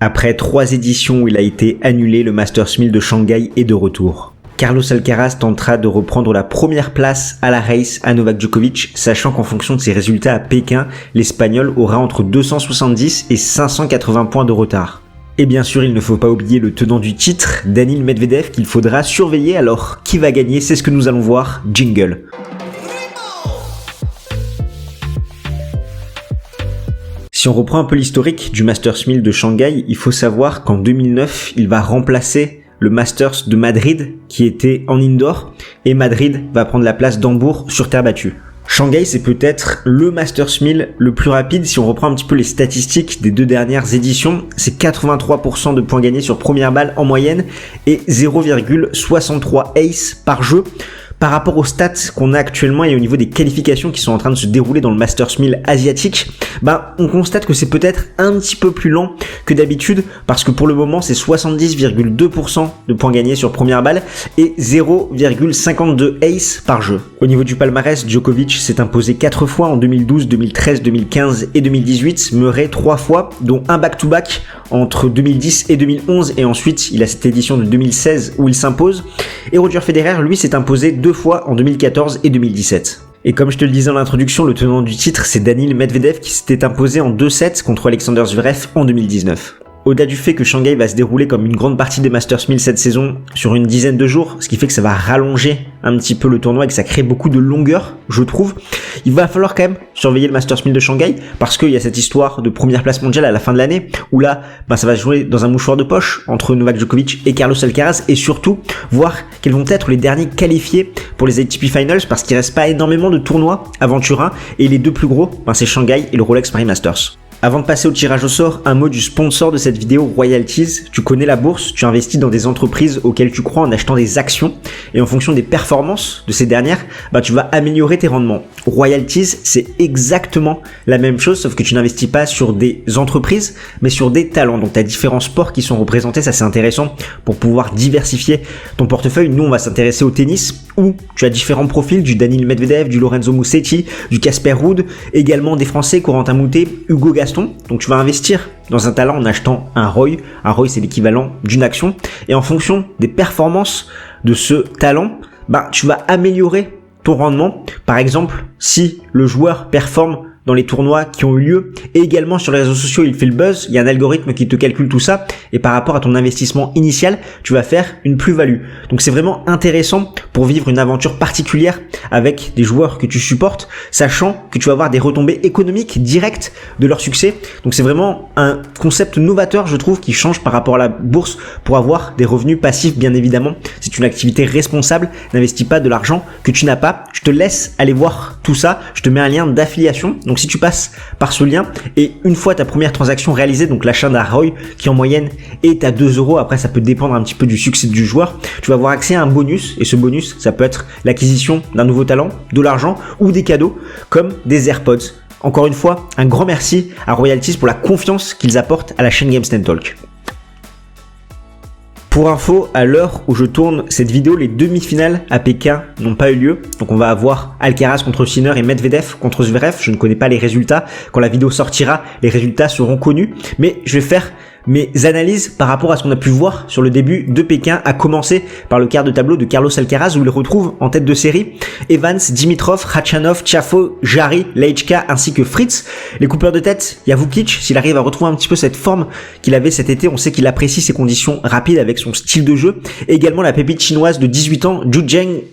Après 3 éditions où il a été annulé, le Masters 1000 de Shanghai est de retour. Carlos Alcaraz tentera de reprendre la première place à la race à Novak Djokovic, sachant qu'en fonction de ses résultats à Pékin, l'Espagnol aura entre 270 et 580 points de retard. Et bien sûr, il ne faut pas oublier le tenant du titre, Daniil Medvedev, qu'il faudra surveiller. Alors, qui va gagner? C'est ce que nous allons voir. Jingle. Si on reprend un peu l'historique du Masters 1000 de Shanghai, il faut savoir qu'en 2009, il va remplacer le Masters de Madrid qui était en indoor et Madrid va prendre la place d'Hambourg sur terre battue. Shanghai, c'est peut-être le Masters 1000 le plus rapide. Si on reprend un petit peu les statistiques des 2 dernières éditions, c'est 83% de points gagnés sur première balle en moyenne et 0,63 ace par jeu. Par rapport aux stats qu'on a actuellement et au niveau des qualifications qui sont en train de se dérouler dans le Masters 1000 asiatique, on constate que c'est peut-être un petit peu plus lent que d'habitude parce que pour le moment c'est 70,2% de points gagnés sur première balle et 0,52 ace par jeu. Au niveau du palmarès, Djokovic s'est imposé 4 fois en 2012, 2013, 2015 et 2018, Murray 3 fois, dont un back-to-back entre 2010 et 2011 et ensuite il a cette édition de 2016 où il s'impose. Et Roger Federer, lui, s'est imposé 2 fois en 2014 et 2017. Et comme je te le disais en introduction, le tenant du titre, c'est Daniil Medvedev qui s'était imposé en 2-7 contre Alexander Zverev en 2019. Au-delà du fait que Shanghai va se dérouler comme une grande partie des Masters 1000 cette saison sur une dizaine de jours, ce qui fait que ça va rallonger un petit peu le tournoi et que ça crée beaucoup de longueur, je trouve, il va falloir quand même surveiller le Masters 1000 de Shanghai parce qu'il y a cette histoire de première place mondiale à la fin de l'année où là, ça va se jouer dans un mouchoir de poche entre Novak Djokovic et Carlos Alcaraz et surtout voir quels vont être les derniers qualifiés pour les ATP Finals parce qu'il reste pas énormément de tournois avant Turin et les 2 plus gros, c'est Shanghai et le Rolex Paris Masters. Avant de passer au tirage au sort, un mot du sponsor de cette vidéo, Royalties. Tu connais la bourse, tu investis dans des entreprises auxquelles tu crois en achetant des actions et en fonction des performances de ces dernières, tu vas améliorer tes rendements. Royalties, c'est exactement la même chose sauf que tu n'investis pas sur des entreprises mais sur des talents. Donc tu as différents sports qui sont représentés, ça c'est intéressant pour pouvoir diversifier ton portefeuille. Nous on va s'intéresser au tennis où tu as différents profils, du Daniil Medvedev, du Lorenzo Musetti, du Casper Ruud, également des Français, Corentin Moutet, Hugo Gaston. Donc tu vas investir dans un talent en achetant un ROI. Un ROI c'est l'équivalent d'une action. Et en fonction des performances de ce talent, tu vas améliorer ton rendement. Par exemple, si le joueur performe dans les tournois qui ont eu lieu et également sur les réseaux sociaux, il fait le buzz, il y a un algorithme qui te calcule tout ça et par rapport à ton investissement initial, tu vas faire une plus-value. Donc c'est vraiment intéressant pour vivre une aventure particulière avec des joueurs que tu supportes, sachant que tu vas avoir des retombées économiques directes de leur succès. Donc c'est vraiment un concept novateur, je trouve, qui change par rapport à la bourse pour avoir des revenus passifs, bien évidemment. C'est une activité responsable, n'investis pas de l'argent que tu n'as pas. Je te laisse aller voir tout ça, je te mets un lien d'affiliation. Donc si tu passes par ce lien et une fois ta première transaction réalisée, donc l'achat d'un ROI qui en moyenne est à 2 €, après ça peut dépendre un petit peu du succès du joueur, tu vas avoir accès à un bonus et ce bonus ça peut être l'acquisition d'un nouveau talent, de l'argent ou des cadeaux comme des AirPods. Encore une fois, un grand merci à Royalties pour la confiance qu'ils apportent à la chaîne Games Talk. Pour info, à l'heure où je tourne cette vidéo, les demi-finales à Pékin n'ont pas eu lieu. Donc on va avoir Alcaraz contre Sinner et Medvedev contre Zverev. Je ne connais pas les résultats. Quand la vidéo sortira, les résultats seront connus. Mais je vais faire mes analyses par rapport à ce qu'on a pu voir sur le début de Pékin, à commencer par le quart de tableau de Carlos Alcaraz où il retrouve en tête de série Evans, Dimitrov, Khachanov, Tiafoe, Jarry, Lejka ainsi que Fritz. Les coupeurs de tête, il y a Vukic, s'il arrive à retrouver un petit peu cette forme qu'il avait cet été, on sait qu'il apprécie ses conditions rapides avec son style de jeu. Et également la pépite chinoise de 18 ans, Zhu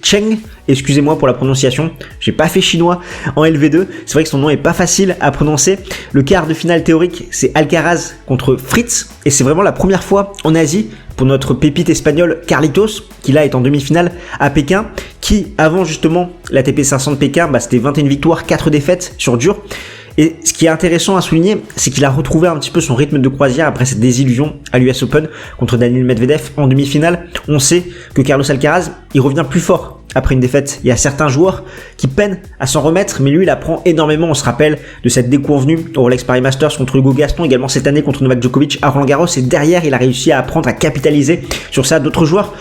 Cheng, excusez-moi pour la prononciation, j'ai pas fait chinois en LV2, c'est vrai que son nom est pas facile à prononcer. Le quart de finale théorique, c'est Alcaraz contre Fritz. Et c'est vraiment la première fois en Asie pour notre pépite espagnole Carlitos, qui là est en demi-finale à Pékin, qui avant justement l'ATP 500 de Pékin, c'était 21 victoires, 4 défaites sur dur. Et ce qui est intéressant à souligner, c'est qu'il a retrouvé un petit peu son rythme de croisière après cette désillusion à l'US Open contre Daniil Medvedev en demi-finale. On sait que Carlos Alcaraz, il revient plus fort après une défaite. Il y a certains joueurs qui peinent à s'en remettre, mais lui, il apprend énormément. On se rappelle de cette déconvenue au Rolex Paris Masters contre Hugo Gaston, également cette année contre Novak Djokovic à Roland Garros, et derrière, il a réussi à apprendre à capitaliser sur ça. D'autres joueurs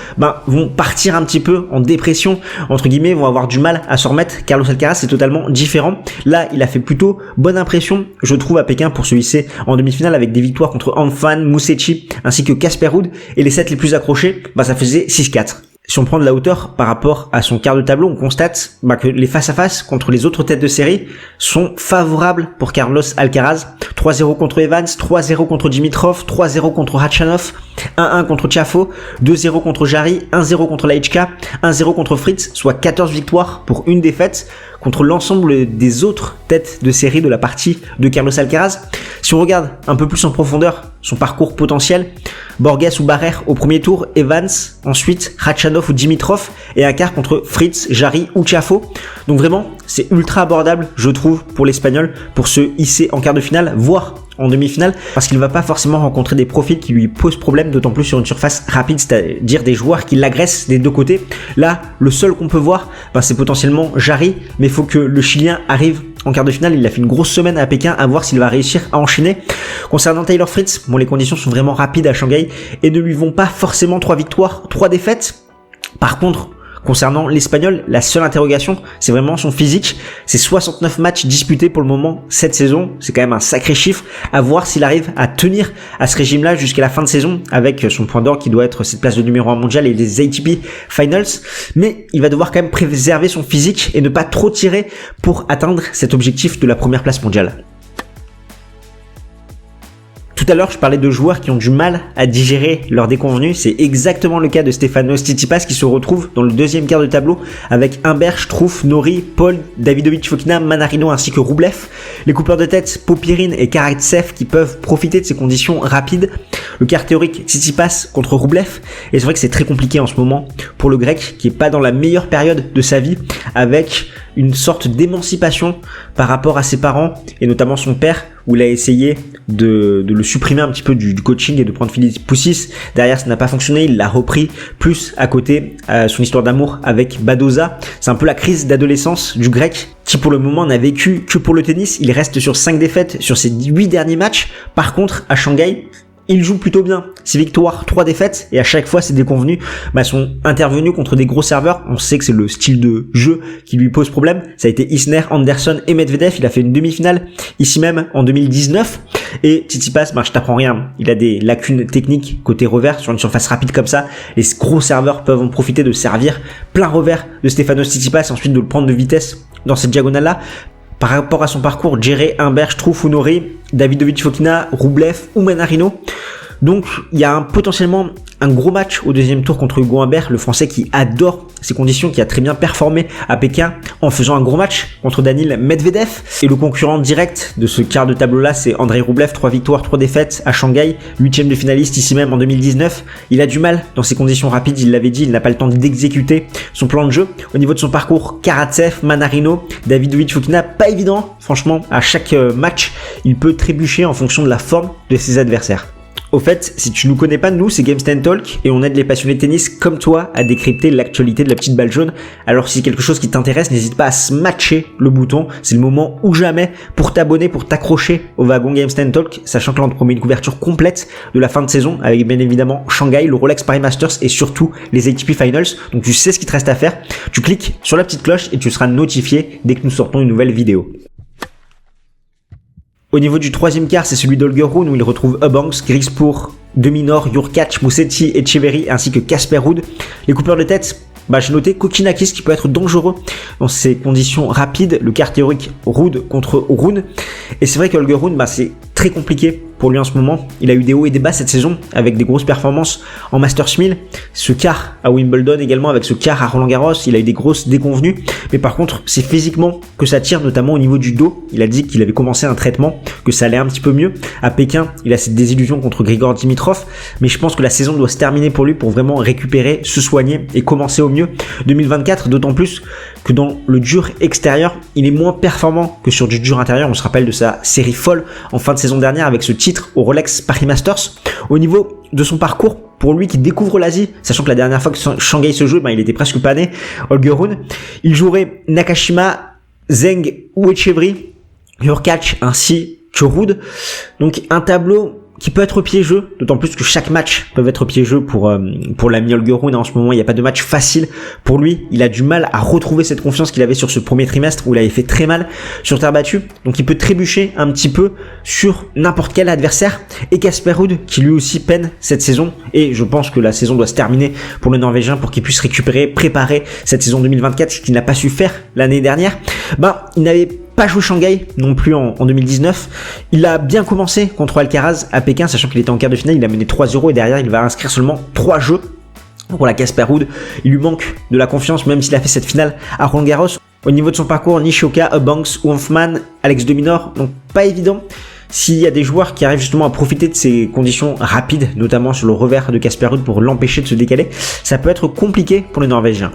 vont partir un petit peu en dépression, entre guillemets, vont avoir du mal à s'en remettre. Carlos Alcaraz, c'est totalement différent. Là, il a fait plutôt bonne impression, je trouve, à Pékin pour se hisser en demi-finale avec des victoires contre Anfan, Musetti, ainsi que Casper Ruud, et les 7 les plus accrochés, ça faisait 6-4. Si on prend de la hauteur par rapport à son quart de tableau, on constate que les face-à-face contre les autres têtes de série sont favorables pour Carlos Alcaraz. 3-0 contre Evans, 3-0 contre Dimitrov, 3-0 contre Khachanov, 1-1 contre Tiafoe, 2-0 contre Jarry, 1-0 contre Laichka, 1-0 contre Fritz, soit 14 victoires pour une défaite contre l'ensemble des autres têtes de série de la partie de Carlos Alcaraz. Si on regarde un peu plus en profondeur son parcours potentiel, Borges ou Barrère au premier tour, Evans, ensuite Khachanov ou Dimitrov, et un quart contre Fritz, Jarry ou Tiafoe. Donc vraiment, c'est ultra abordable, je trouve, pour l'Espagnol, pour se hisser en quart de finale, voire en demi-finale, parce qu'il va pas forcément rencontrer des profils qui lui posent problème, d'autant plus sur une surface rapide, c'est-à-dire des joueurs qui l'agressent des deux côtés. Là, le seul qu'on peut voir, c'est potentiellement Jarry, mais il faut que le Chilien arrive en quart de finale. Il a fait une grosse semaine à Pékin, à voir s'il va réussir à enchaîner. Concernant Taylor Fritz, les conditions sont vraiment rapides à Shanghai et ne lui vont pas forcément 3 victoires, 3 défaites. Par contre, concernant l'Espagnol, la seule interrogation, c'est vraiment son physique. C'est 69 matchs disputés pour le moment cette saison. C'est quand même un sacré chiffre. À voir s'il arrive à tenir à ce régime-là jusqu'à la fin de saison avec son point d'or qui doit être cette place de numéro 1 mondial et les ATP Finals. Mais il va devoir quand même préserver son physique et ne pas trop tirer pour atteindre cet objectif de la première place mondiale. Tout à l'heure, je parlais de joueurs qui ont du mal à digérer leur déconvenue. C'est exactement le cas de Stefanos Tsitsipas qui se retrouve dans le deuxième quart de tableau avec Humbert, Struff, Norrie, Paul, Davidovich Fokina, Manarino ainsi que Rublev. Les coupeurs de tête, Popyrin et Karatsev qui peuvent profiter de ces conditions rapides. Le quart théorique, Tsitsipas contre Rublev. Et c'est vrai que c'est très compliqué en ce moment pour le grec qui est pas dans la meilleure période de sa vie, avec une sorte d'émancipation par rapport à ses parents et notamment son père, où il a essayé de le supprimer un petit peu du coaching et de prendre Philippe Poussis. Derrière, ça n'a pas fonctionné, il l'a repris plus à côté, son histoire d'amour avec Badoza. C'est un peu la crise d'adolescence du grec qui pour le moment n'a vécu que pour le tennis. Il reste sur 5 défaites sur ses 8 derniers matchs. Par contre, à Shanghai, il joue plutôt bien. 6 victoires, 3 défaites, et à chaque fois, ces déconvenus sont intervenus contre des gros serveurs. On sait que c'est le style de jeu qui lui pose problème. Ça a été Isner, Anderson et Medvedev. Il a fait une demi-finale ici même en 2019. Et Tsitsipas, je t'apprends rien. Il a des lacunes techniques côté revers sur une surface rapide comme ça. Les gros serveurs peuvent en profiter de servir plein revers de Stefanos Tsitsipas et ensuite de le prendre de vitesse dans cette diagonale-là. Par rapport à son parcours, Jarry, Humbert, Struff ou Norrie, Davidovich Fokina, Rublev ou Manarino. Donc, il y a potentiellement un gros match au deuxième tour contre Hugo Humbert, le Français qui adore ces conditions, qui a très bien performé à Pékin en faisant un gros match contre Daniil Medvedev. Et le concurrent direct de ce quart de tableau-là, c'est Andrei Rublev, 3 victoires, 3 défaites à Shanghai, 8e de finaliste ici même en 2019. Il a du mal dans ces conditions rapides, il l'avait dit, il n'a pas le temps d'exécuter son plan de jeu. Au niveau de son parcours, Karatsev, Manarino, Davidovich Fokina, pas évident. Franchement, à chaque match, il peut trébucher en fonction de la forme de ses adversaires. Au fait, si tu nous connais pas, nous, c'est Games Talk et on aide les passionnés de tennis comme toi à décrypter l'actualité de la petite balle jaune. Alors si c'est quelque chose qui t'intéresse, n'hésite pas à smatcher le bouton. C'est le moment ou jamais pour t'abonner, pour t'accrocher au wagon Games Talk, sachant que là on te promet une couverture complète de la fin de saison avec bien évidemment Shanghai, le Rolex Paris Masters et surtout les ATP Finals. Donc tu sais ce qu'il te reste à faire. Tu cliques sur la petite cloche et tu seras notifié dès que nous sortons une nouvelle vidéo. Au niveau du troisième quart, c'est celui d'Holger Rune où il retrouve Eubanks, Griekspoor, De Minaur, Jurkacz, Musetti, Etcheverry ainsi que Casper Ruud. Les coupeurs de tête, j'ai noté Kokkinakis qui peut être dangereux dans ces conditions rapides. Le quart théorique Ruud contre Rune. Et c'est vrai qu'Holger Rune, c'est très compliqué pour lui en ce moment. Il a eu des hauts et des bas cette saison avec des grosses performances en Masters 1000. Ce quart à Wimbledon également avec ce quart à Roland Garros, il a eu des grosses déconvenues. Mais par contre, c'est physiquement que ça tire, notamment au niveau du dos. Il a dit qu'il avait commencé un traitement, que ça allait un petit peu mieux. À Pékin, il a cette désillusion contre Grigor Dimitrov. Mais je pense que la saison doit se terminer pour lui pour vraiment récupérer, se soigner et commencer au mieux 2024. D'autant plus que dans le dur extérieur, il est moins performant que sur du dur intérieur. On se rappelle de sa série folle en fin de saison dernière avec ce titre au Rolex Paris Masters. Au niveau de son parcours, pour lui qui découvre l'Asie, sachant que la dernière fois que Shanghai se joue, il était presque pas né, Holger Rune. Il jouerait Nakashima, Zheng ou Etcheverry, Hurkacz ainsi que Ruud. Donc un tableau qui peut être piégeux, d'autant plus que chaque match peut être piégeux pour l'ami Holger Rune. En ce moment, il n'y a pas de match facile pour lui. Il a du mal à retrouver cette confiance qu'il avait sur ce premier trimestre où il avait fait très mal sur terre battue. Donc il peut trébucher un petit peu sur n'importe quel adversaire. Et Casper Ruud qui lui aussi peine cette saison. Et je pense que la saison doit se terminer pour le Norvégien pour qu'il puisse récupérer, préparer cette saison 2024, ce qu'il n'a pas su faire l'année dernière. Il n'avait pas joué Shanghai non plus en 2019. Il a bien commencé contre Alcaraz à Pékin, sachant qu'il était en quart de finale, il a mené 3-0 et derrière il va inscrire seulement 3 jeux. Pour la Casper Ruud, il lui manque de la confiance même s'il a fait cette finale à Roland Garros. Au niveau de son parcours, Nishioka, Eubanks, Hoffman, Alex de Minaur, donc pas évident. S'il y a des joueurs qui arrivent justement à profiter de ces conditions rapides, notamment sur le revers de Casper Ruud pour l'empêcher de se décaler, ça peut être compliqué pour le Norvégien.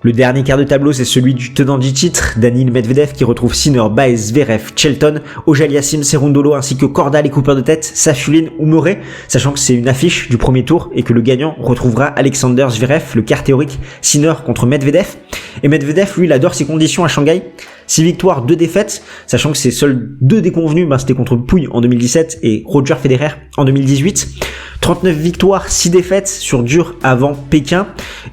Le dernier quart de tableau, c'est celui du tenant du titre, Daniil Medvedev, qui retrouve Sinner, Baez, Zverev, Shelton, Auger-Aliassime, Cerundolo, ainsi que Korda, les coupeurs de tête, Safiullin ou Murray, sachant que c'est une affiche du premier tour et que le gagnant retrouvera Alexander Zverev, le quart théorique, Sinner contre Medvedev. Et Medvedev, lui, il adore ses conditions à Shanghai. 6 victoires, 2 défaites, sachant que ses seuls 2 déconvenus, c'était contre Pouille en 2017 et Roger Federer en 2018. 39 victoires, 6 défaites sur dur avant Pékin.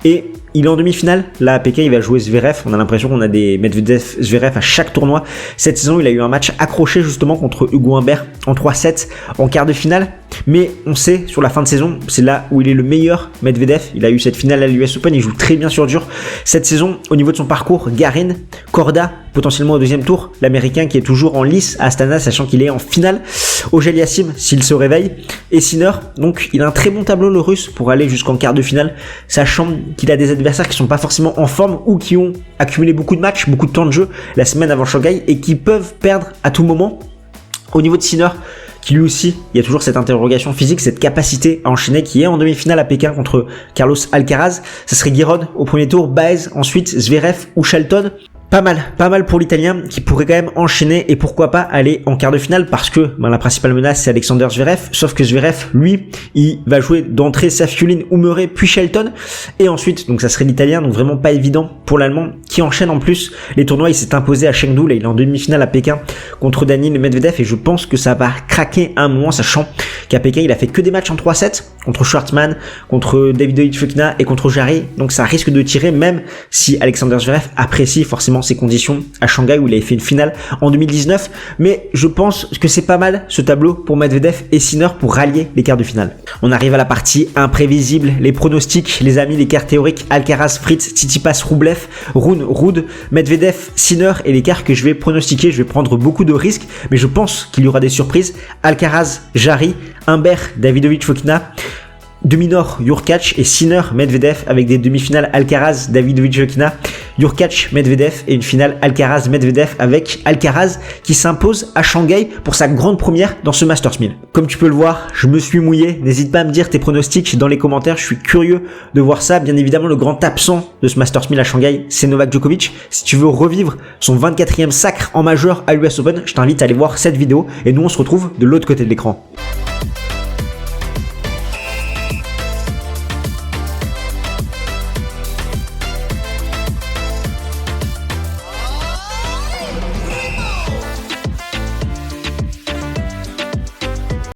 Et il est en demi-finale. Là, à Pékin, il va jouer Zverev. On a l'impression qu'on a des Medvedev-Zverev à chaque tournoi. Cette saison, il a eu un match accroché justement contre Hugo Humbert en 3-7 en quart de finale. Mais on sait, sur la fin de saison, c'est là où il est le meilleur Medvedev. Il a eu cette finale à l'US Open. Il joue très bien sur dur. Cette saison, au niveau de son parcours, Garin, Korda, potentiellement au deuxième tour. L'Américain qui est toujours en lice à Astana, sachant qu'il est en finale. Auger-Aliassime, s'il se réveille. Et Sinner. Donc, il a un très bon tableau, le Russe, pour aller jusqu'en quart de finale. Sachant qu'il a des adversaires qui sont pas forcément en forme ou qui ont accumulé beaucoup de matchs, beaucoup de temps de jeu la semaine avant Shanghai et qui peuvent perdre à tout moment. Au niveau de Sinner, qui lui aussi, il y a toujours cette interrogation physique, cette capacité à enchaîner, qui est en demi-finale à Pékin contre Carlos Alcaraz. Ça serait Giron au premier tour, Baez, ensuite Zverev ou Shelton. Pas mal pour l'Italien qui pourrait quand même enchaîner et pourquoi pas aller en quart de finale parce que la principale menace c'est Alexander Zverev, sauf que Zverev lui il va jouer d'entrée Safiullin ou Murray puis Shelton et ensuite donc ça serait l'Italien, donc vraiment pas évident pour l'Allemand qui enchaîne en plus les tournois. Il s'est imposé à Chengdu, là il est en demi-finale à Pékin contre Daniil Medvedev et je pense que ça va craquer à un moment, sachant qu'à Pékin il a fait que des matchs en 3-7 contre Schwartzmann, contre Davidovich Fokina et contre Jarry, donc ça risque de tirer même si Alexander Zverev apprécie forcément ses conditions à Shanghai où il avait fait une finale en 2019, mais je pense que c'est pas mal ce tableau pour Medvedev et Sinner pour rallier les quarts de finale. On arrive à la partie imprévisible, les pronostics, les amis, les quarts théoriques, Alcaraz, Fritz, Tsitsipas, Rublev, Rune, Ruud, Medvedev, Sinner et les quarts que je vais pronostiquer. Je vais prendre beaucoup de risques, mais je pense qu'il y aura des surprises. Alcaraz, Jarry, Humbert, Davidovich Fokina, de Minaur, Hurkacz et Sinner, Medvedev avec des demi-finales Alcaraz, Davidovich Fokina, Hurkacz, Medvedev et une finale Alcaraz, Medvedev avec Alcaraz qui s'impose à Shanghai pour sa grande première dans ce Masters 1000. Comme tu peux le voir, je me suis mouillé. N'hésite pas à me dire tes pronostics dans les commentaires. Je suis curieux de voir ça. Bien évidemment, le grand absent de ce Masters 1000 à Shanghai, c'est Novak Djokovic. Si tu veux revivre son 24e sacre en majeur à l'US Open, je t'invite à aller voir cette vidéo et nous on se retrouve de l'autre côté de l'écran.